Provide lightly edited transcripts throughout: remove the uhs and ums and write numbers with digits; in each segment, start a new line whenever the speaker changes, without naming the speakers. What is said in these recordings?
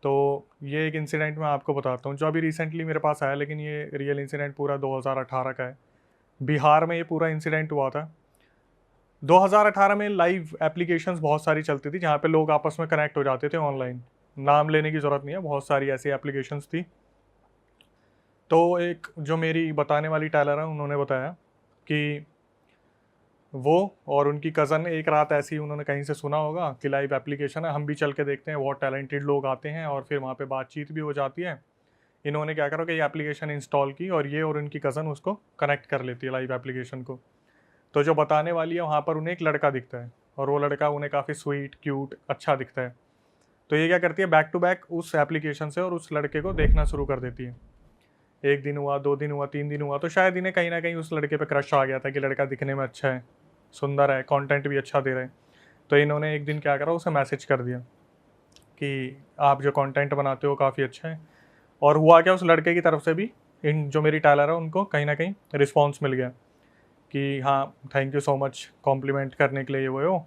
तो ये एक इंसिडेंट मैं आपको बताता हूँ जो अभी रिसेंटली मेरे पास आया, लेकिन ये रियल इंसिडेंट पूरा 2018 का है। बिहार में ये पूरा इंसिडेंट हुआ था। 2018 में लाइव एप्लीकेशंस बहुत सारी चलती थी जहाँ पे लोग आपस में कनेक्ट हो जाते थे ऑनलाइन। नाम लेने की ज़रूरत नहीं है, बहुत सारी ऐसी एप्लीकेशंस थी। तो एक जो मेरी बताने वाली टेलर है, उन्होंने बताया कि वो और उनकी कज़न एक रात ऐसी ही उन्होंने कहीं से सुना होगा कि लाइव एप्लीकेशन है, हम भी चल के देखते हैं। बहुत टैलेंटेड लोग आते हैं और फिर वहाँ पे बातचीत भी हो जाती है। इन्होंने क्या करा कि ये एप्लीकेशन इंस्टॉल की और ये और उनकी कज़न उसको कनेक्ट कर लेती है लाइव एप्लीकेशन को। तो जो बताने वाली है वहाँ पर उन्हें एक लड़का दिखता है और वो लड़का उन्हें काफ़ी स्वीट क्यूट अच्छा दिखता है। तो ये क्या करती है, बैक टू बैक उस एप्लीकेशन से और उस लड़के को देखना शुरू कर देती है। एक दिन हुआ, 2 दिन हुआ, 3 दिन हुआ, तो शायद इन्हें कहीं ना कहीं उस लड़के पे क्रश आ गया था कि लड़का दिखने में अच्छा है, सुंदर है, कंटेंट भी अच्छा दे रहे हैं। तो इन्होंने एक दिन क्या करा, उसे मैसेज कर दिया कि आप जो कंटेंट बनाते हो काफ़ी अच्छा है। और हुआ क्या, उस लड़के की तरफ से भी इन जो मेरी टेलर है उनको कहीं ना कहीं रिस्पॉन्स मिल गया कि हाँ thank you so much compliment करने के लिए, ये वो।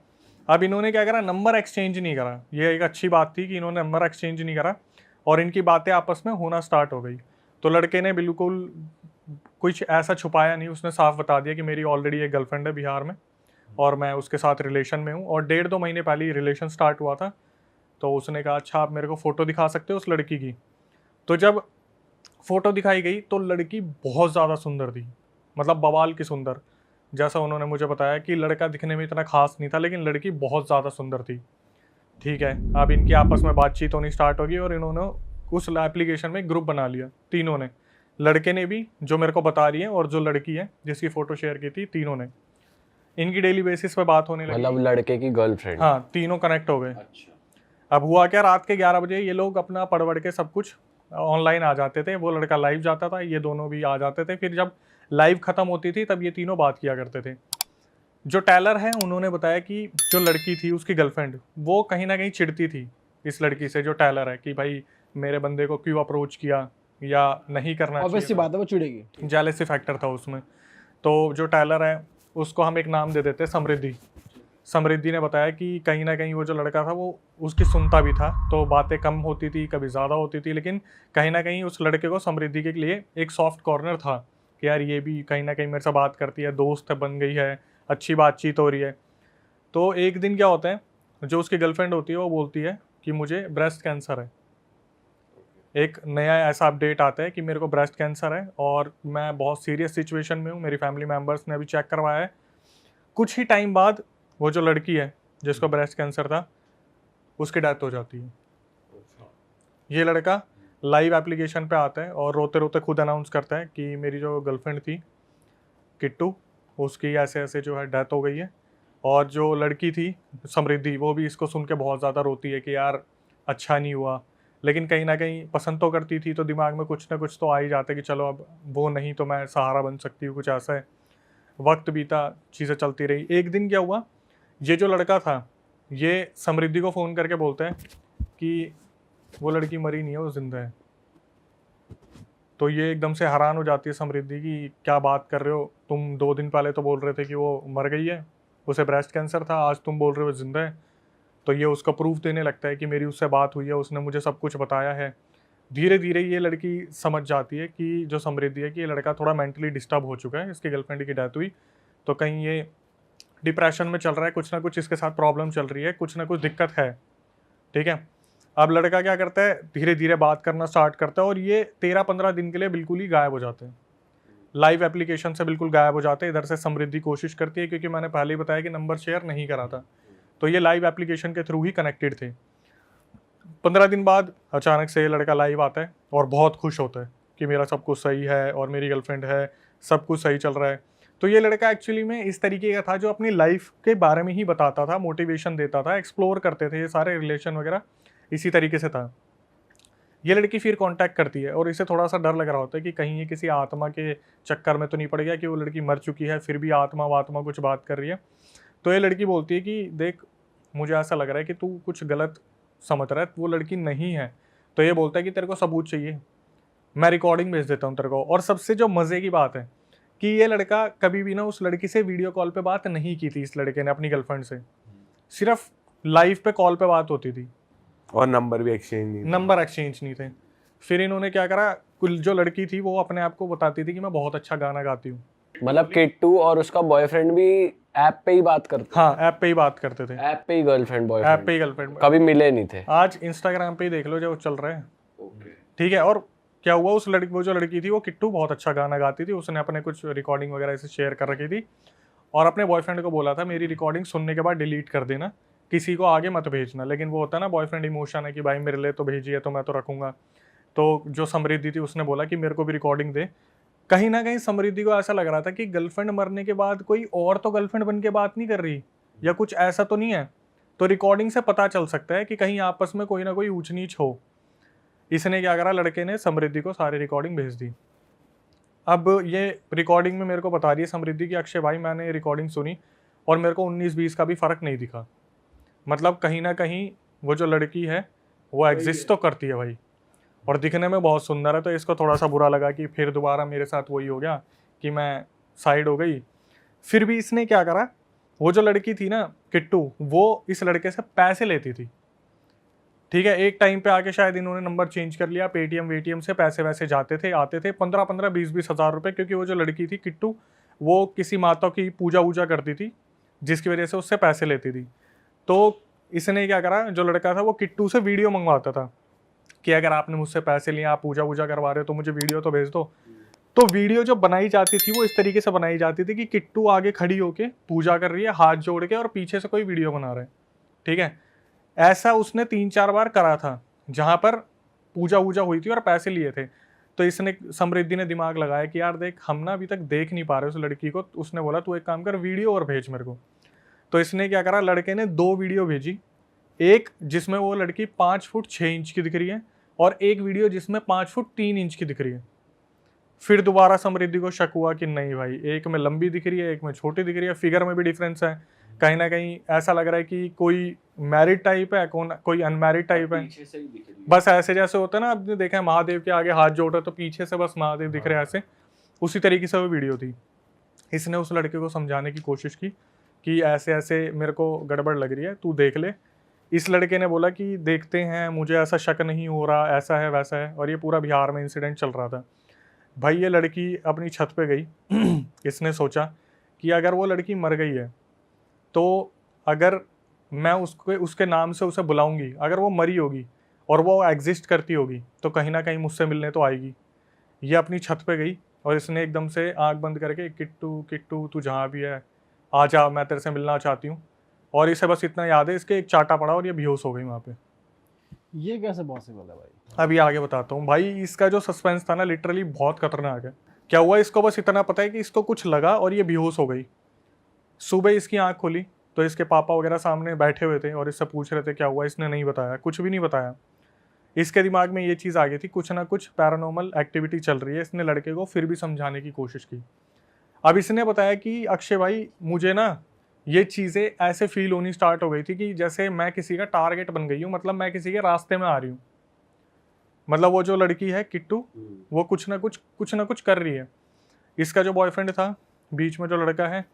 अब इन्होंने क्या करा, नंबर एक्सचेंज नहीं करा। ये एक अच्छी बात थी कि इन्होंने नंबर एक्सचेंज नहीं करा और इनकी बातें आपस में होना स्टार्ट हो गई। तो लड़के ने बिल्कुल कुछ ऐसा छुपाया नहीं, उसने साफ बता दिया कि मेरी ऑलरेडी एक गर्लफ्रेंड है बिहार में और मैं उसके साथ रिलेशन में हूँ और 1.5-2 महीने पहले ही रिलेशन स्टार्ट हुआ था। तो उसने कहा अच्छा आप मेरे को फ़ोटो दिखा सकते हो उस लड़की की। तो जब फ़ोटो दिखाई गई तो लड़की बहुत ज़्यादा सुंदर थी, मतलब बवाल की सुंदर। जैसा उन्होंने मुझे बताया कि लड़का दिखने में इतना खास नहीं था लेकिन लड़की बहुत ज़्यादा सुंदर थी। ठीक है, अब इनकी आपस में बातचीत होनी स्टार्ट होगी और इन्होंने उस एप्लीकेशन में ग्रुप बना लिया, तीनों ने। लड़के ने भी, जो मेरे को बता रही है, और जो लड़की है जिसकी फ़ोटो शेयर की थी, तीनों ने। इनकी डेली बेसिस पे बात होने लगी।
मतलब लड़के की गर्लफ्रेंड।
हाँ, तीनों कनेक्ट हो गए।
अच्छा।
अब हुआ क्या, रात के 11 बजे ये लोग अपना पढ़ के सब कुछ ऑनलाइन आ जाते थे। वो लड़का लाइव जाता था, ये दोनों भी आ जाते थे। फिर जब लाइव खत्म होती थी तब ये तीनों बात किया करते थे। जो टेलर है उन्होंने बताया कि जो लड़की थी उसकी गर्लफ्रेंड, वो कहीं ना कहीं चिढ़ती थी इस लड़की से, जो टेलर है, कि भाई मेरे बंदे को क्यों अप्रोच किया या नहीं करना
ऑब्वियस सी
चाहिए
बात है, वो चिढ़ेगी।
था। जेलेसी फैक्टर था उसमें। तो जो टेलर है उसको हम एक नाम दे देते हैं, समृद्धि। समृद्धि ने बताया कि कहीं ना कहीं वो जो लड़का था वो उसकी सुनता भी था, तो बातें कम होती थी, कभी ज़्यादा होती थी, लेकिन कहीं ना कहीं उस लड़के को समृद्धि के लिए एक सॉफ्ट कॉर्नर था कि यार ये भी कहीं ना कहीं मेरे से बात करती है, दोस्त बन गई है, अच्छी बातचीत हो रही है। तो एक दिन क्या होता है, जो उसकी गर्लफ्रेंड होती है वो बोलती है कि मुझे ब्रेस्ट कैंसर है। एक नया ऐसा अपडेट आता है कि मेरे को ब्रेस्ट कैंसर है और मैं बहुत सीरियस सिचुएशन में हूँ, मेरी फैमिली मेम्बर्स ने अभी चेक करवाया है। कुछ ही टाइम बाद वो जो लड़की है जिसको ब्रेस्ट कैंसर था, उसकी डेथ हो जाती है। ये लड़का लाइव एप्लीकेशन पे आता है और रोते रोते खुद अनाउंस करता है कि मेरी जो गर्लफ्रेंड थी किट्टू, उसकी ऐसे ऐसे जो है डेथ हो गई है। और जो लड़की थी समृद्धि, वो भी इसको सुन के बहुत ज़्यादा रोती है कि यार अच्छा नहीं हुआ, लेकिन कहीं ना कहीं पसंद तो करती थी, तो दिमाग में कुछ ना कुछ तो आ ही जाता है कि चलो अब वो नहीं तो मैं सहारा बन सकती हूँ, कुछ ऐसा है। वक्त बीता, चीज़ें चलती रही। एक दिन क्या हुआ, ये जो लड़का था ये समृद्धि को फ़ोन करके बोलता है कि वो लड़की मरी नहीं है, वो जिंदा है। तो ये एकदम से हैरान हो जाती है समृद्धि की, क्या बात कर रहे हो तुम, 2 दिन पहले तो बोल रहे थे कि वो मर गई है, उसे ब्रेस्ट कैंसर था, आज तुम बोल रहे हो जिंदा है। तो ये उसका प्रूफ देने लगता है कि मेरी उससे बात हुई है, उसने मुझे सब कुछ बताया है। धीरे धीरे ये लड़की समझ जाती है कि जो समृद्धि है कि ये लड़का थोड़ा मेंटली डिस्टर्ब हो चुका है, इसकी गर्लफ्रेंड की डेथ हुई, तो कहीं ये डिप्रेशन में चल रहा है, कुछ ना कुछ इसके साथ प्रॉब्लम चल रही है, कुछ ना कुछ दिक्कत है। ठीक है, अब लड़का क्या करता है, धीरे धीरे बात करना स्टार्ट करता है और ये 13-15 दिन के लिए बिल्कुल ही गायब हो जाते हैं, लाइव एप्लीकेशन से बिल्कुल गायब हो जाते हैं। इधर से समृद्धि कोशिश करती है, क्योंकि मैंने पहले ही बताया कि नंबर शेयर नहीं करा था, तो ये लाइव एप्लीकेशन के थ्रू ही कनेक्टेड थे। 15 दिन बाद अचानक से ये लड़का लाइव आता है और बहुत खुश होता है कि मेरा सब कुछ सही है और मेरी गर्लफ्रेंड है, सब कुछ सही चल रहा है। तो ये लड़का एक्चुअली में इस तरीके का था जो अपनी लाइफ के बारे में ही बताता था, मोटिवेशन देता था, एक्सप्लोर करते थे ये सारे रिलेशन वगैरह, इसी तरीके से था। ये लड़की फिर कांटेक्ट करती है और इसे थोड़ा सा डर लग रहा होता है कि कहीं ये किसी आत्मा के चक्कर में तो नहीं पड़ गया कि वो लड़की मर चुकी है फिर भी आत्मा वात्मा कुछ बात कर रही है। तो ये लड़की बोलती है कि देख, मुझे ऐसा लग रहा है कि तू कुछ गलत समझ रहा है, वो लड़की नहीं है। तो ये बोलता है कि तेरे को सबूत चाहिए, मैं रिकॉर्डिंग भेज देता हूँ तेरे को। और सबसे जो मज़े की बात है कि ये लड़का कभी भी ना उस लड़की से वीडियो कॉल पे बात नहीं की थी, इस लड़के ने अपनी गर्लफ्रेंड से, सिर्फ लाइव पे कॉल पे बात होती थी।
और नंबर भी एक्सचेंज नहीं,
नंबर एक्सचेंज नहीं थे। फिर इन्होंने क्या करा, कुल जो लड़की थी वो अपने आप को बताती थी कि मैं बहुत अच्छा गाना गाती हूँ।
मतलब किट्टू और उसका बॉयफ्रेंड भी ऐप पे ही बात करते
हाँ, ऐप पे ही बात करते थे,
ऐप पे ही गर्लफ्रेंड
ऐप
बॉयफ्रेंड,
पे ही गर्लफ्रेंड।
कभी मिले नहीं थे।
आज इंस्टाग्राम पे ही देख लो जो चल रहा है। ठीक है। और क्या हुआ, उस लड़की, वो जो लड़की थी वो किट्टू बहुत अच्छा गाना गाती थी, उसने अपने कुछ रिकॉर्डिंग वगैरह ऐसे शेयर कर रखी थी और अपने बॉयफ्रेंड को बोला था मेरी रिकॉर्डिंग सुनने के बाद डिलीट कर देना, किसी को आगे मत भेजना। लेकिन वो होता है ना बॉयफ्रेंड इमोशन है कि भाई मेरे लिए तो भेजी है तो मैं तो रखूंगा। तो जो समृद्धि थी उसने बोला कि मेरे को भी रिकॉर्डिंग दे। कहीं ना कहीं समृद्धि को ऐसा लग रहा था कि गर्लफ्रेंड मरने के बाद कोई और तो गर्लफ्रेंड बन के बात नहीं कर रही या कुछ ऐसा तो नहीं है। तो रिकॉर्डिंग से पता चल सकता है कि कहीं आपस में कोई ना कोई ऊंच नीच हो। इसने क्या करा, लड़के ने समृद्धि को सारी रिकॉर्डिंग भेज दी। अब ये रिकॉर्डिंग में मेरे को बता रही है समृद्धि कि अक्षय भाई मैंने रिकॉर्डिंग सुनी और मेरे को 19-20 का भी फ़र्क नहीं दिखा। मतलब कहीं ना कहीं वो जो लड़की है वो एग्जिस्ट तो करती है भाई, और दिखने में बहुत सुंदर है। तो इसको थोड़ा सा बुरा लगा कि फिर दोबारा मेरे साथ वही हो गया कि मैं साइड हो गई। फिर भी इसने क्या करा, वो जो लड़की थी ना किट्टू, वो इस लड़के से पैसे लेती थी। ठीक है। एक टाइम पे आके शायद इन्होंने नंबर चेंज कर लिया, पेटीएम वेटीएम से पैसे वैसे जाते थे आते थे, 15-15 20-20 हज़ार रुपए। क्योंकि वो जो लड़की थी किट्टू वो किसी माता की पूजा वूजा करती थी जिसकी वजह से उससे पैसे लेती थी। तो इसने क्या करा, जो लड़का था वो किट्टू से वीडियो मंगवाता था कि अगर आपने मुझसे पैसे लिए, आप पूजा वूजा करवा रहे हो तो मुझे वीडियो तो भेज दो। तो वीडियो जो बनाई जाती थी वो इस तरीके से बनाई जाती थी कि किट्टू आगे खड़ी होके पूजा कर रही है हाथ जोड़ के और पीछे से कोई वीडियो बना रहा है। ठीक है। ऐसा उसने 3-4 बार करा था जहां पर पूजा वूजा हुई थी और पैसे लिए थे। तो इसने, समृद्धि ने दिमाग लगाया कि यार देख हम ना अभी तक देख नहीं पा रहे उस लड़की को। उसने बोला तू एक काम कर, वीडियो और भेज मेरे को। तो इसने क्या करा, लड़के ने 2 वीडियो भेजी। एक जिसमें वो लड़की 5 फुट 6 इंच की दिख रही है और एक वीडियो जिसमें 5 फुट 3 इंच की दिख रही है। फिर दोबारा समृद्धि को शक हुआ कि नहीं भाई, एक में लंबी दिख रही है एक में छोटी दिख रही है, फिगर में भी डिफरेंस है। कहीं ना कहीं ऐसा लग रहा है कि कोई मैरिड टाइप है, कोई अनमैरिड टाइप है। बस ऐसे जैसे होता है ना, आपने देखा है महादेव के आगे हाथ जोड़ रहे तो पीछे से बस महादेव दिख रहे हैं ऐसे, उसी तरीके से वो वीडियो थी। इसने उस लड़के को समझाने की कोशिश की कि ऐसे ऐसे मेरे को गड़बड़ लग रही है, तू देख ले। इस लड़के ने बोला कि देखते हैं, मुझे ऐसा शक नहीं हो रहा, ऐसा है वैसा है। और ये पूरा बिहार में इंसिडेंट चल रहा था। भाई ये लड़की अपनी छत पे गई इसने सोचा कि अगर वो लड़की मर गई है तो अगर मैं उसके नाम से उसे बुलाऊंगी, अगर वो मरी होगी और वो एग्जिस्ट करती होगी तो कहीं ना कहीं मुझसे मिलने तो आएगी। ये अपनी छत पे गई और इसने एकदम से आंख बंद करके किट्टू किट्टू तू जहाँ भी है आ जा, मैं तेरे से मिलना चाहती हूँ। और इसे बस इतना याद है, इसके एक चाटा पड़ा और ये बेहोश हो गई वहाँ पे।
ये कैसे पॉसिबल है भाई?
अभी आगे बताता हूँ भाई। इसका जो सस्पेंस था ना लिटरली बहुत खतरनाक है। क्या हुआ, इसको बस इतना पता है कि इसको कुछ लगा और ये बेहोश हो गई। सुबह इसकी आंख खोली तो इसके पापा वगैरह सामने बैठे हुए थे और इससे पूछ रहे थे क्या हुआ। इसने नहीं बताया, कुछ भी नहीं बताया। इसके दिमाग में ये चीज़ आ गई थी कुछ ना कुछ पैरानॉर्मल एक्टिविटी चल रही है। इसने लड़के को फिर भी समझाने की कोशिश की। अब इसने बताया कि अक्षय भाई मुझे ना ये चीज़ें ऐसे फील होनी स्टार्ट हो गई थी कि जैसे मैं किसी का टारगेट बन गई हूँ, मतलब मैं किसी के रास्ते में आ रही हूँ। मतलब वो जो लड़की है किट्टू, वो कुछ ना कुछ कर रही है। इसका जो बॉयफ्रेंड था बीच में, जो लड़का है,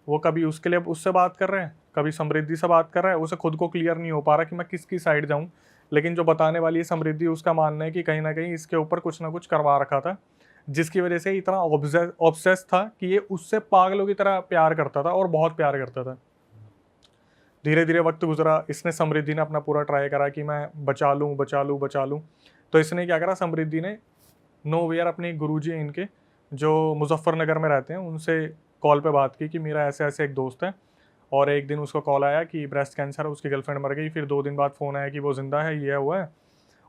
वो कभी उसके लिए उससे बात कर रहा है, कभी समृद्धि से बात कर रहा है। उसे खुद को क्लियर नहीं हो पा रहा कि मैं किसकी साइड जाऊँ। लेकिन जो बताने वाली है समृद्धि, उसका मानना है कि कहीं ना कहीं इसके ऊपर कुछ ना कुछ करवा रखा था, जिसकी वजह से इतना ऑब्सेस था कि ये उससे पागलों की तरह प्यार करता था और बहुत प्यार करता था। धीरे धीरे वक्त गुजरा, इसने, समृद्धि ने अपना पूरा ट्राई करा कि मैं बचा लूँ बचा लूँ बचा लूँ। तो इसने क्या करा, समृद्धि ने नोवेयर अपने गुरुजी हैं इनके जो मुजफ्फरनगर में रहते हैं, उनसे कॉल पे बात की कि मेरा ऐसे ऐसे एक दोस्त है और एक दिन उसको कॉल आया कि ब्रेस्ट कैंसर है, उसकी गर्लफ्रेंड मर गई। फिर 2 दिन बाद फ़ोन आया कि वो जिंदा है, ये हुआ है।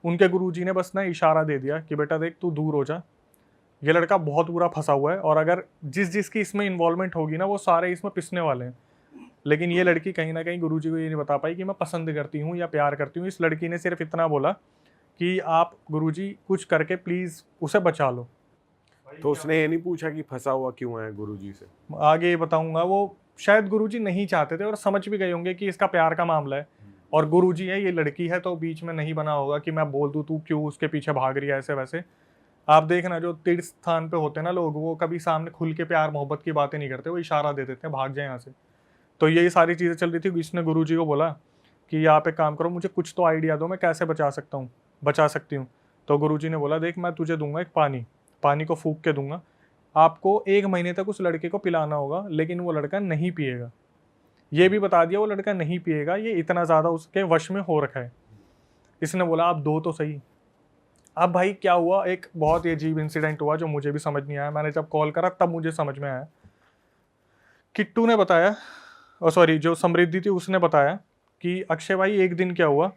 उनके गुरुजी ने बस ना इशारा दे दिया कि बेटा देख तू दूर हो जा, ये लड़का बहुत बुरा फंसा हुआ है और अगर जिसकी इसमें इन्वॉल्वमेंट होगी ना वो सारे इसमें पिसने वाले हैं। लेकिन ये लड़की कहीं ना कहीं गुरुजी को ये नहीं बता पाई कि मैं पसंद करती हूँ या प्यार करती हूँ। इस लड़की ने सिर्फ इतना बोला कि आप गुरुजी कुछ करके प्लीज़ उसे बचा लो।
तो उसने ये नहीं पूछा कि फंसा हुआ क्यों है गुरुजी से?
आगे बताऊंगा। वो शायद गुरुजी नहीं चाहते थे और समझ भी गए होंगे कि इसका प्यार का मामला है और गुरुजी है, ये लड़की है, तो बीच में नहीं बना होगा कि मैं बोल दूँ तू क्यों उसके पीछे भाग रही है ऐसे वैसे। आप देखना जो तीर्थ स्थान पे होते हैं ना लोग, वो कभी सामने खुल के प्यार मोहब्बत की बातें नहीं करते, वो इशारा दे देते हैं भाग जाए यहाँ से। तो यही सारी चीज़ें चल रही थी। इसने गुरुजी को बोला कि आप एक काम करो, मुझे कुछ तो आइडिया दो, मैं कैसे बचा सकती हूँ। तो गुरुजी ने बोला, देख मैं तुझे दूंगा एक पानी को फूंक के दूंगा, आपको 1 महीने तक उस लड़के को पिलाना होगा, लेकिन वो लड़का नहीं पिएगा। ये भी बता दिया वो लड़का नहीं पिएगा, ये इतना ज़्यादा उसके वश में हो रखा है। इसने बोला आप दो तो सही। अब भाई क्या हुआ, एक बहुत ही अजीब इंसिडेंट हुआ जो मुझे भी समझ नहीं आया। मैंने जब कॉल करा तब मुझे समझ में आया। किट्टू ने बताया, और सॉरी जो समृद्धि थी उसने बताया कि अक्षय भाई एक दिन क्या हुआ,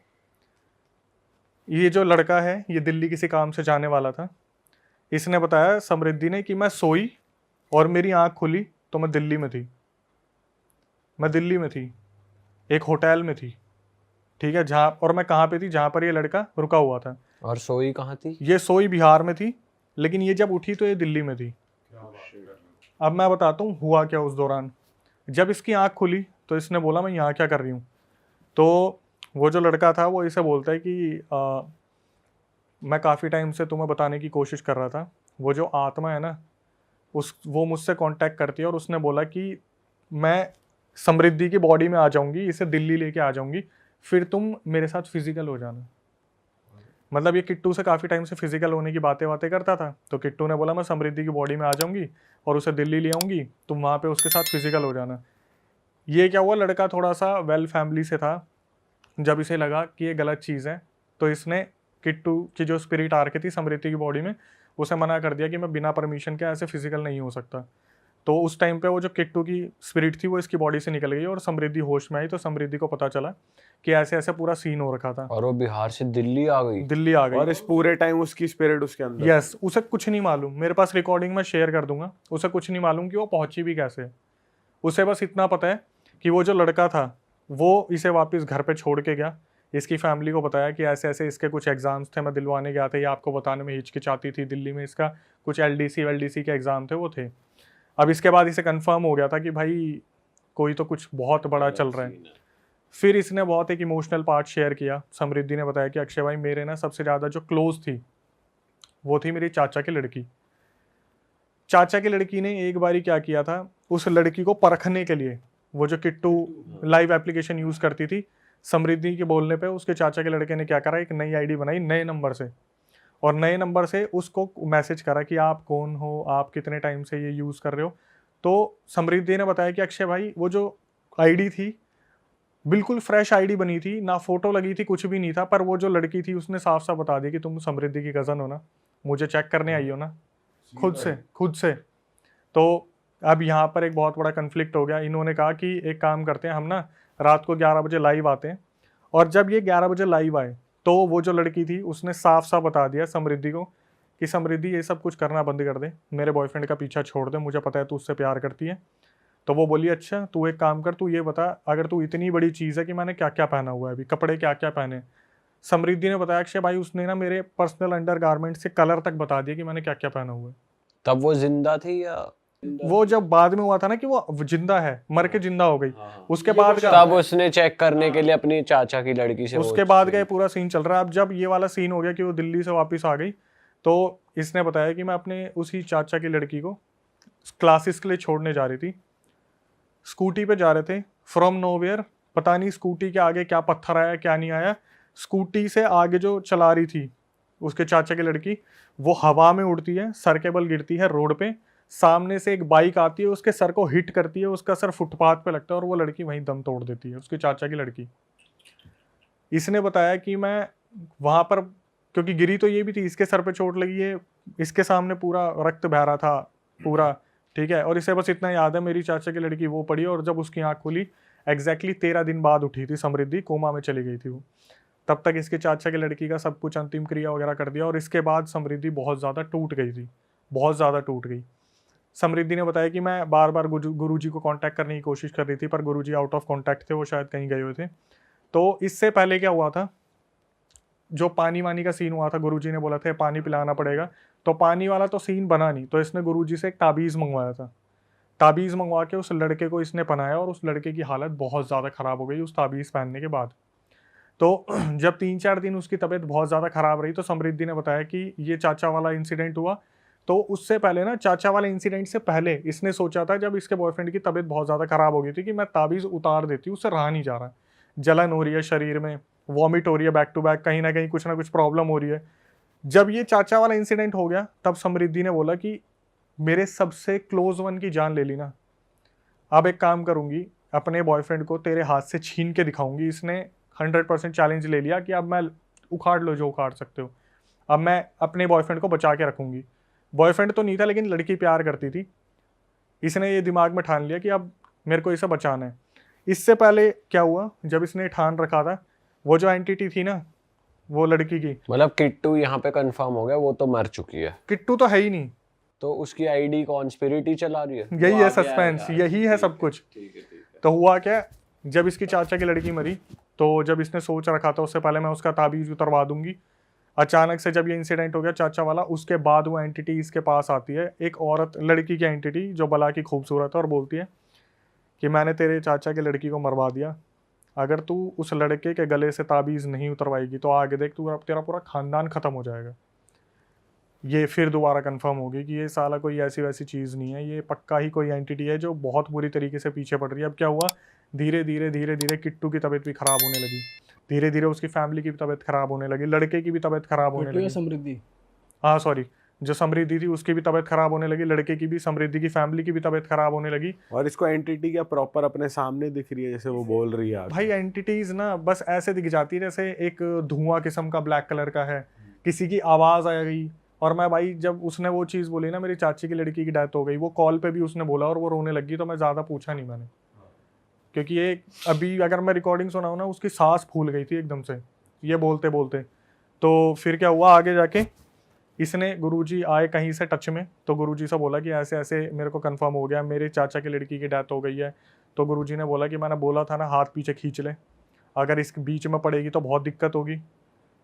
ये जो लड़का है ये दिल्ली किसी काम से जाने वाला था। इसने बताया समृद्धि ने कि मैं सोई और मेरी आंख खुली तो मैं दिल्ली में थी, एक होटल में थी, ठीक है, जहाँ, और मैं कहाँ पे थी, जहाँ पर ये लड़का रुका हुआ था।
और सोई कहाँ थी?
ये सोई बिहार में थी, लेकिन ये जब उठी तो ये दिल्ली में थी। अब मैं बताता हूँ हुआ क्या उस दौरान। जब इसकी आंख खुली तो इसने बोला मैं यहाँ क्या कर रही हूँ। तो वो जो लड़का था वो इसे बोलता है कि मैं काफ़ी टाइम से तुम्हें बताने की कोशिश कर रहा था, वो जो आत्मा है ना वो मुझसे कांटेक्ट करती है, और उसने बोला कि मैं समृद्धि की बॉडी में आ जाऊंगी, इसे दिल्ली लेके आ जाऊंगी, फिर तुम मेरे साथ फिजिकल हो जाना। मतलब ये किट्टू से काफ़ी टाइम से फिजिकल होने की बातें करता था। तो किट्टू ने बोला मैं समृद्धि की बॉडी में आ जाऊंगी और उसे दिल्ली ले आऊंगी, तुम वहाँ पे उसके साथ फिजिकल हो जाना। ये क्या हुआ, लड़का थोड़ा सा वेल फैमिली से था। जब इसे लगा कि ये गलत चीज़ है तो इसने किट्टू की जो स्पिरिट आ रखी थी समृद्धि की बॉडी में, उसे मना कर दिया कि मैं बिना परमिशन के ऐसे फिजिकल नहीं हो सकता। तो उस टाइम पे वो जो किट्टू की स्पिरिट थी वो इसकी बॉडी से निकल गई और समृद्धि होश में आई। तो समृद्धि को पता चला कि ऐसे ऐसे पूरा सीन हो रखा था,
और वो बिहार से दिल्ली आ गई।
और इस पूरे टाइम उसकी स्पिरिट उसके अंदर।
यस, उसे कुछ नहीं मालूम, मेरे पास रिकॉर्डिंग में शेयर कर दूंगा, उसे कुछ नहीं मालूम कि वो पहुंची भी कैसे। उसे बस इतना पता है कि वो जो लड़का था वो इसे वापस घर पे छोड़ के गया। इसकी फैमिली को बताया कि ऐसे ऐसे इसके कुछ एग्जाम्स थे, मैं दिलवाने गया था, ये आपको बताने में हिचकिचाती थी, दिल्ली में इसका कुछ LDC के एग्जाम थे वो थे। अब इसके बाद इसे कंफर्म हो गया था कि भाई कोई तो कुछ बहुत बड़ा चल रहा है। फिर इसने बहुत एक इमोशनल पार्ट शेयर किया। समृद्धि ने बताया कि अक्षय भाई मेरे ना सबसे ज़्यादा जो क्लोज थी वो थी मेरी चाचा की लड़की। चाचा की लड़की ने एक बारी क्या किया था, उस लड़की को परखने के लिए, वो जो किट्टू लाइव एप्लीकेशन यूज़ करती थी, समृद्धि के बोलने पे उसके चाचा के लड़के ने क्या करा, एक नई आईडी बनाई नए नंबर से, और नए नंबर से उसको मैसेज करा कि आप कौन हो, आप कितने टाइम से ये यूज़ कर रहे हो। तो समृद्धि ने बताया कि अक्षय भाई वो जो आईडी थी बिल्कुल फ्रेश आईडी बनी थी, ना फोटो लगी थी, कुछ भी नहीं था, पर वो जो लड़की थी उसने साफ साफ बता दिया कि तुम समृद्धि की कज़न हो ना, मुझे चेक करने आई हो ना, खुद से। तो अब यहाँ पर एक बहुत बड़ा कन्फ्लिक्ट हो गया। इन्होंने कहा कि एक काम करते हैं, हम ना रात को 11 बजे लाइव आते हैं। और जब ये 11 बजे लाइव आए तो वो जो लड़की थी उसने साफ साफ बता दिया समृद्धि को कि समृद्धि ये सब कुछ करना बंद कर दे, मेरे बॉयफ्रेंड का पीछा छोड़ दे, मुझे पता है तू उससे प्यार करती है। तो वो बोली अच्छा तू एक काम कर, तू ये बता अगर तू इतनी बड़ी चीज़ है कि मैंने क्या क्या पहना हुआ है, अभी कपड़े क्या क्या पहने। समृद्धि ने बताया अक्षय भाई उसने ना मेरे पर्सनल अंडरगारमेंट्स के कलर तक बता दिया कि मैंने क्या क्या पहना हुआ है।
तब वो जिंदा थी या?
वो जब बाद में हुआ था ना कि वो जिंदा है, मर के जिंदा हो गई, उसके बाद
तब उसने चेक करने के लिए अपनी चाचा की लड़की से
उसके बाद का ये पूरा सीन चल रहा है। अब जब ये वाला सीन हो गया कि वो दिल्ली से वापस आ गई, तो इसने बताया कि मैं अपने उसी चाचा की लड़की को क्लासेस के लिए छोड़ने जा रही थी, स्कूटी पे जा रहे थे, फ्रॉम नोवेयर, पता नहीं स्कूटी के आगे क्या पत्थर आया क्या नहीं आया, स्कूटी से आगे जो चला रही थी उसके चाचा की लड़की वो हवा में उड़ती है, सर के बल गिरती है रोड पे, सामने से एक बाइक आती है उसके सर को हिट करती है, उसका सर फुटपाथ पे लगता है और वो लड़की वहीं दम तोड़ देती है, उसके चाचा की लड़की। इसने बताया कि मैं वहाँ पर, क्योंकि गिरी तो ये भी थी, इसके सर पे चोट लगी है, इसके सामने पूरा रक्त बह रहा था पूरा, ठीक है, और इसे बस इतना याद है मेरी चाचा की लड़की वो पड़ी और जब उसकी आँख खुली एग्जैक्टली 13 दिन बाद उठी थी समृद्धि, कोमा में चली गई थी वो। तब तक इसके चाचा की लड़की का सब कुछ अंतिम क्रिया वगैरह कर दिया और इसके बाद समृद्धि बहुत ज़्यादा टूट गई थी, बहुत ज़्यादा टूट गई। समृद्धि ने बताया कि मैं बार बार गुरुजी को कांटेक्ट करने की कोशिश कर रही थी पर गुरुजी आउट ऑफ कांटेक्ट थे, वो शायद कहीं गए हुए थे। तो इससे पहले क्या हुआ था, जो पानी वानी का सीन हुआ था, गुरुजी ने बोला था पानी पिलाना पड़ेगा, तो पानी वाला तो सीन बना नहीं, तो इसने गुरुजी से एक ताबीज़ मंगवाया था। ताबीज़ मंगवा के उस लड़के को इसने पहनाया और उस लड़के की हालत बहुत ज़्यादा ख़राब हो गई उस ताबीज़ पहनने के बाद। तो जब 3-4 दिन उसकी तबीयत बहुत ज़्यादा ख़राब रही तो समृद्धि ने बताया कि ये चाचा वाला इंसिडेंट हुआ। तो उससे पहले ना, चाचा वाले इंसिडेंट से पहले इसने सोचा था, जब इसके बॉयफ्रेंड की तबीयत बहुत ज़्यादा ख़राब हो गई थी, कि मैं ताबीज़ उतार देती हूँ, उससे रहा नहीं जा रहा है, जलन हो रही है शरीर में, वॉमिट हो रही है बैक टू बैक, कहीं ना कहीं कुछ ना कुछ प्रॉब्लम हो रही है। जब ये चाचा वाला इंसिडेंट हो गया तब समृद्धि ने बोला कि मेरे सबसे क्लोज वन की जान ले ली ना, अब एक काम करूंगी, अपने बॉयफ्रेंड को तेरे हाथ से छीन के दिखाऊंगी। इसने 100% चैलेंज ले लिया कि अब मैं उखाड़ लो जो उखाड़ सकते हो, अब मैं अपने बॉयफ्रेंड को बचा के रखूंगी। बॉयफ्रेंड तो नहीं था लेकिन लड़की प्यार करती थी। इसने ये दिमाग में ठान लिया कि अब मेरे को इसे बचाना है। इससे पहले क्या हुआ, जब इसने ठान रखा था, वो जो एंटिटी थी ना वो लड़की की,
मतलब किट्टू यहाँ पे कंफर्म हो गया, वो तो मर चुकी है,
किट्टू तो है ही नहीं,
तो उसकी आईडी कॉन्स्पिरिटी चला रही है।
यही है सस्पेंस, यही है सब कुछ। तो हुआ क्या, जब इसकी चाचा की लड़की मरी तो जब इसने सोच रखा था उससे पहले मैं उसका ताबीज उतरवा दूंगी, अचानक से जब ये इंसिडेंट हो गया चाचा वाला, उसके बाद वो एंटिटी इसके पास आती है, एक औरत, लड़की की एंटिटी जो बला की खूबसूरत है, और बोलती है कि मैंने तेरे चाचा की लड़की को मरवा दिया, अगर तू उस लड़के के गले से ताबीज़ नहीं उतरवाएगी तो आगे देख तू, तेरा पूरा खानदान ख़त्म हो जाएगा। ये फिर दोबारा कंफर्म होगी कि ये साला कोई ऐसी वैसी चीज़ नहीं है, ये पक्का ही कोई एंटिटी है जो बहुत बुरी तरीके से पीछे पड़ रही है। अब क्या हुआ, धीरे धीरे धीरे धीरे किट्टू की तबीयत भी ख़राब होने लगी, धीरे धीरे उसकी फैमिली की भी तबीयत ख़राब होने लगी, लड़के की भी तबीयत ख़राब होने लगी।
समृद्धि,
हाँ सॉरी, जो समृद्धि थी उसकी भी तबीयत ख़राब होने लगी, लड़के की भी, समृद्धि की फैमिली की भी तबीयत ख़राब होने लगी।
और इसको एंटिटी क्या प्रॉपर अपने सामने दिख रही है जैसे वो बोल रही है आगे?
भाई एंटिटीज ना बस ऐसे दिख जाती है जैसे एक धुआं किस्म का ब्लैक कलर का है, किसी की आवाज़ आ गई। और मैं भाई जब उसने वो चीज़ बोली ना मेरी चाची की लड़की की डेथ हो गई, वो कॉल पे भी उसने बोला और वो रोने लगी, तो मैं ज़्यादा पूछा नहीं मैंने, क्योंकि ये अभी अगर मैं रिकॉर्डिंग सुनाऊँ ना उसकी सांस फूल गई थी एकदम से ये बोलते बोलते। तो फिर क्या हुआ आगे जाके, इसने गुरुजी आए कहीं से टच में, तो गुरुजी से बोला कि ऐसे ऐसे मेरे को कंफर्म हो गया मेरे चाचा की लड़की की डेथ हो गई है। तो गुरुजी ने बोला कि मैंने बोला था ना हाथ पीछे खींच ले, अगर इस बीच में पड़ेगी तो बहुत दिक्कत होगी।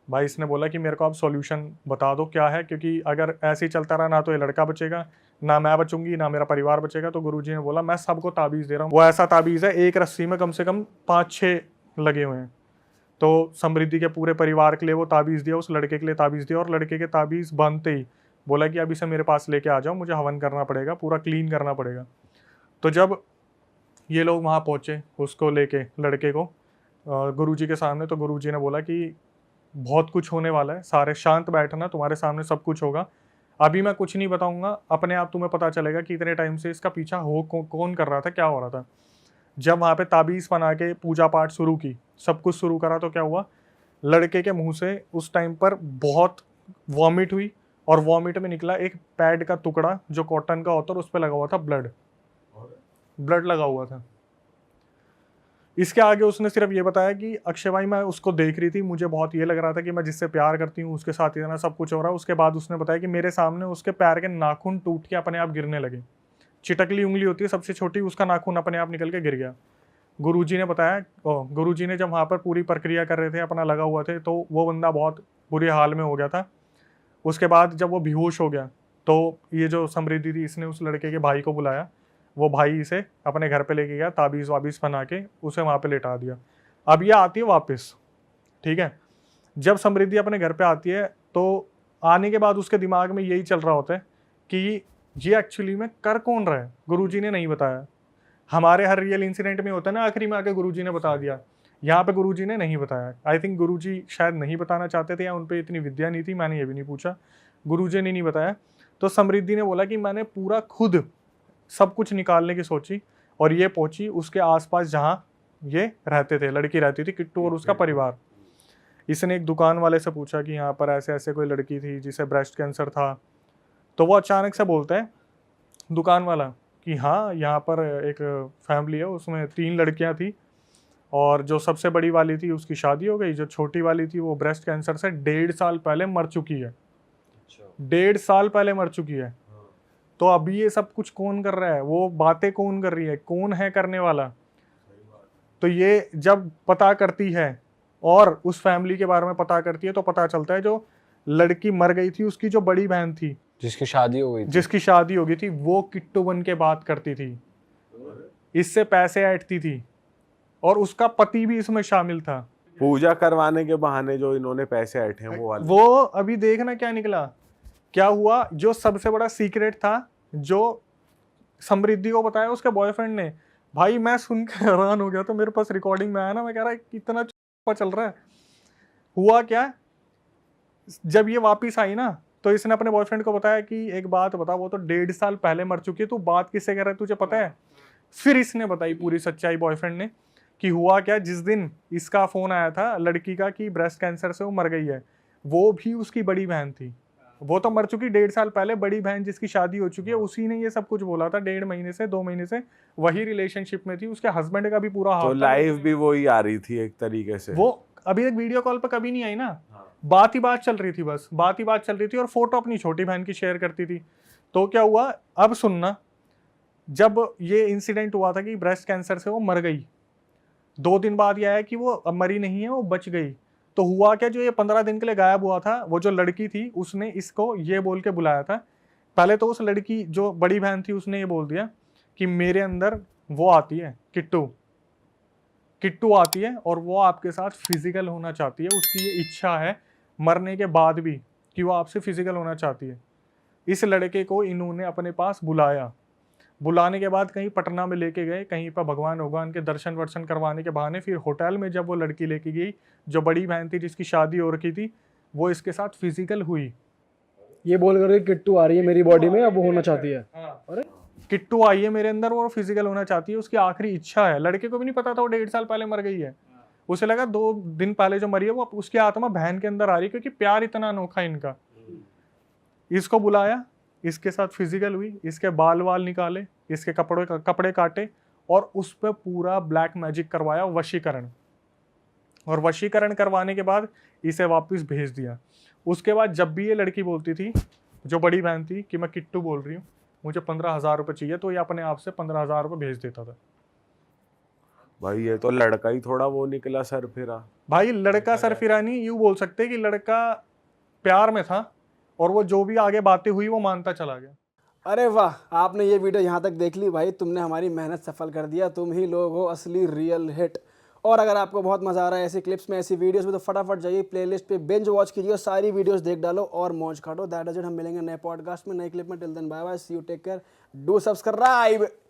भाई इसने बोला कि मेरे को आप सॉल्यूशन बता दो क्या है, क्योंकि अगर ऐसे ही चलता रहा ना तो ये लड़का बचेगा, ना मैं बचूंगी, ना मेरा परिवार बचेगा। तो गुरुजी ने बोला मैं सबको ताबीज़ दे रहा हूँ। वो ऐसा ताबीज़ है, एक रस्सी में कम से कम 5-6 लगे हुए हैं। तो समृद्धि के पूरे परिवार के लिए वो ताबीज़ दिया, उस लड़के के लिए ताबीज़ दिया, और लड़के के ताबीज़ बांधते ही बोला कि अब इसे मेरे पास लेके आ जाओ, मुझे हवन करना पड़ेगा, पूरा क्लीन करना पड़ेगा। तो जब ये लोग वहाँ पहुँचे उसको लेके लड़के को गुरुजी के सामने, तो गुरुजी ने बोला कि बहुत कुछ होने वाला है, सारे शांत बैठना, तुम्हारे सामने सब कुछ होगा, अभी मैं कुछ नहीं बताऊंगा, अपने आप तुम्हें पता चलेगा कि इतने टाइम से इसका पीछा हो कौन कर रहा था, क्या हो रहा था। जब वहाँ पे ताबीज़ बना के पूजा पाठ शुरू की, सब कुछ शुरू करा, तो क्या हुआ, लड़के के मुंह से उस टाइम पर बहुत वॉमिट हुई, और वॉमिट में निकला एक पैड का टुकड़ा जो कॉटन का होता है, उस पर लगा हुआ था ब्लड लगा हुआ था। इसके आगे उसने सिर्फ ये बताया कि अक्षय भाई मैं उसको देख रही थी, मुझे बहुत ये लग रहा था कि मैं जिससे प्यार करती हूँ उसके साथ इतना सब कुछ हो रहा है। उसके बाद उसने बताया कि मेरे सामने उसके पैर के नाखून टूट के अपने आप गिरने लगे, चिटकली उंगली होती है सबसे छोटी, उसका नाखून अपने आप निकल के गिर गया। गुरुजी ने बताया, गुरुजी ने जब वहाँ पर पूरी प्रक्रिया कर रहे थे, अपना लगा हुआ थे, तो वो बंदा बहुत बुरे हाल में हो गया था। उसके बाद जब वो बेहोश हो गया तो ये जो समृद्धि थी इसने उस लड़के के भाई को बुलाया, वो भाई इसे अपने घर पे लेके गया, ताबीज़ वाबीज़ बना के उसे वहाँ पे लेटा दिया। अब ये आती है वापस, ठीक है। जब समृद्धि अपने घर पे आती है तो आने के बाद उसके दिमाग में यही चल रहा होता है कि ये एक्चुअली में कर कौन रहा है, गुरुजी ने नहीं बताया। हमारे हर रियल इंसिडेंट में होता है ना आखिरी में आके गुरुजी ने बता दिया, यहाँ पे गुरुजी ने नहीं बताया। आई थिंक गुरुजी शायद नहीं बताना चाहते थे या उन पर इतनी विद्या नहीं थी, मैंने ये भी नहीं पूछा, गुरुजी ने नहीं बताया। तो समृद्धि ने बोला कि मैंने पूरा खुद सब कुछ निकालने की सोची, और ये पहुंची उसके आसपास जहाँ ये रहते थे, लड़की रहती थी, किट्टू और उसका परिवार। इसने एक दुकान वाले से पूछा कि यहाँ पर ऐसे ऐसे कोई लड़की थी जिसे ब्रेस्ट कैंसर था। तो वो अचानक से बोलता है दुकान वाला कि हाँ यहाँ पर एक फैमिली है, उसमें 3 लड़कियाँ थी, और जो सबसे बड़ी वाली थी उसकी शादी हो गई, जो छोटी वाली थी वो ब्रेस्ट कैंसर से 1.5 साल पहले मर चुकी है। 1.5 साल पहले मर चुकी है। तो अभी ये सब कुछ कौन कर रहा है, वो बातें कौन कर रही है, कौन है करने वाला। तो ये जब पता करती है और उस फैमिली के बारे में पता करती है, तो पता चलता है जो लड़की मर गई थी उसकी जो बड़ी बहन थी,
जिसकी शादी हो गई थी,
जिसकी शादी हो गई थी, वो किट्टू बन के बात करती थी, इससे पैसे ऐंठती थी, और उसका पति भी इसमें शामिल था।
पूजा करवाने के बहाने जो इन्होंने पैसे ऐंठे हैं वो वाले।
वो अभी देखना क्या निकला, क्या हुआ। जो सबसे बड़ा सीक्रेट था जो समृद्धि को बताया उसके बॉयफ्रेंड ने, भाई मैं सुन के हैरान हो गया, तो मेरे पास रिकॉर्डिंग में आया ना, मैं कह रहा कितना चल रहा है। हुआ क्या, जब ये वापिस आई ना, तो इसने अपने बॉयफ्रेंड को बताया कि एक बात बता, वो तो 1.5 साल पहले मर चुकी है, तू बात किससे कर रहा है, तुझे पता है? फिर इसने बताई पूरी सच्चाई बॉयफ्रेंड ने कि हुआ क्या। जिस दिन इसका फोन आया था लड़की का कि ब्रेस्ट कैंसर से वो मर गई है, वो भी उसकी बड़ी बहन थी। वो तो मर चुकी 1.5 साल पहले, बड़ी बहन जिसकी शादी हो चुकी है, उसी ने ये सब कुछ बोला था। 1.5 महीने से 2 महीने से वही रिलेशनशिप में थी, उसके हस्बैंड का भी पूरा हाथ
तो
था।
लाइव भी वही आ रही थी एक तरीके से।
वो अभी एक वीडियो कॉल पे कभी नहीं आई ना, बात ही बात चल रही थी, बस बात ही बात चल रही थी, और फोटो अपनी छोटी बहन की शेयर करती थी। तो क्या हुआ, अब सुनना, जब ये इंसिडेंट हुआ था कि ब्रेस्ट कैंसर से वो मर गई, 2 दिन बाद ये आया कि वो अब मरी नहीं है, वो बच गई। तो हुआ क्या, जो ये 15 दिन के लिए गायब हुआ था, वो जो लड़की थी उसने इसको ये बोल के बुलाया था। पहले तो उस लड़की जो बड़ी बहन थी उसने ये बोल दिया कि मेरे अंदर वो आती है किट्टू आती है, और वो आपके साथ फिजिकल होना चाहती है, उसकी ये इच्छा है मरने के बाद भी कि वो आपसे फिजिकल होना चाहती है। इस लड़के को इन्होंने अपने पास बुलाया, बुलाने के बाद कहीं पटना में लेके गए, कहीं पर भगवान के दर्शन वर्शन करवाने के बहाने। फिर होटल में जब वो लड़की लेके गई, जो बड़ी बहन थी जिसकी शादी हो रखी थी, वो इसके साथ फिजिकल हुई।
ये बोल कर किट्टू आ रही है मेरी बॉडी में, अब वो होना चाहती है।
अरे किट्टू आई है मेरे अंदर, वो फिजिकल होना चाहती है, उसकी आखिरी इच्छा है। लड़के को भी नहीं पता था वो 1.5 साल पहले मर गई है। उसे लगा 2 दिन पहले जो मरी है वो उसकी आत्मा बहन के अंदर आ रही है, क्योंकि प्यार इतना अनोखा इनका। इसको बुलाया, इसके साथ फिजिकल हुई, इसके बाल वाल निकाले, इसके कपड़े काटे, और उस पर पूरा ब्लैक मैजिक करवाया, वशीकरण। और वशीकरण करवाने के बाद इसे वापस भेज दिया। उसके बाद जब भी ये लड़की बोलती थी, जो बड़ी बहन थी, कि मैं किट्टू बोल रही हूँ, मुझे 15,000 रुपये चाहिए, तो ये अपने आप से 15,000 रुपये भेज देता था।
भाई ये तो लड़का ही थोड़ा वो निकला सर फिरा।
भाई लड़का सरफिरा नहीं, यूँ बोल सकते कि लड़का प्यार में था, और वो जो भी आगे बातें हुई वो मानता चला गया।
अरे वाह, आपने ये वीडियो यहाँ तक देख ली भाई, तुमने हमारी मेहनत सफल कर दिया। तुम ही लोग हो असली रियल हिट। और अगर आपको बहुत मज़ा आ रहा है ऐसी क्लिप्स में, ऐसी वीडियोस में, तो फटाफट जाइए प्लेलिस्ट पे बिंज वॉच कीजिए, सारी वीडियोस देख डालो और मौज काटो। That is it. हम मिलेंगे नए पॉडकास्ट में, नए क्लिप में। Till then bye bye, see you, take care, do subscribe.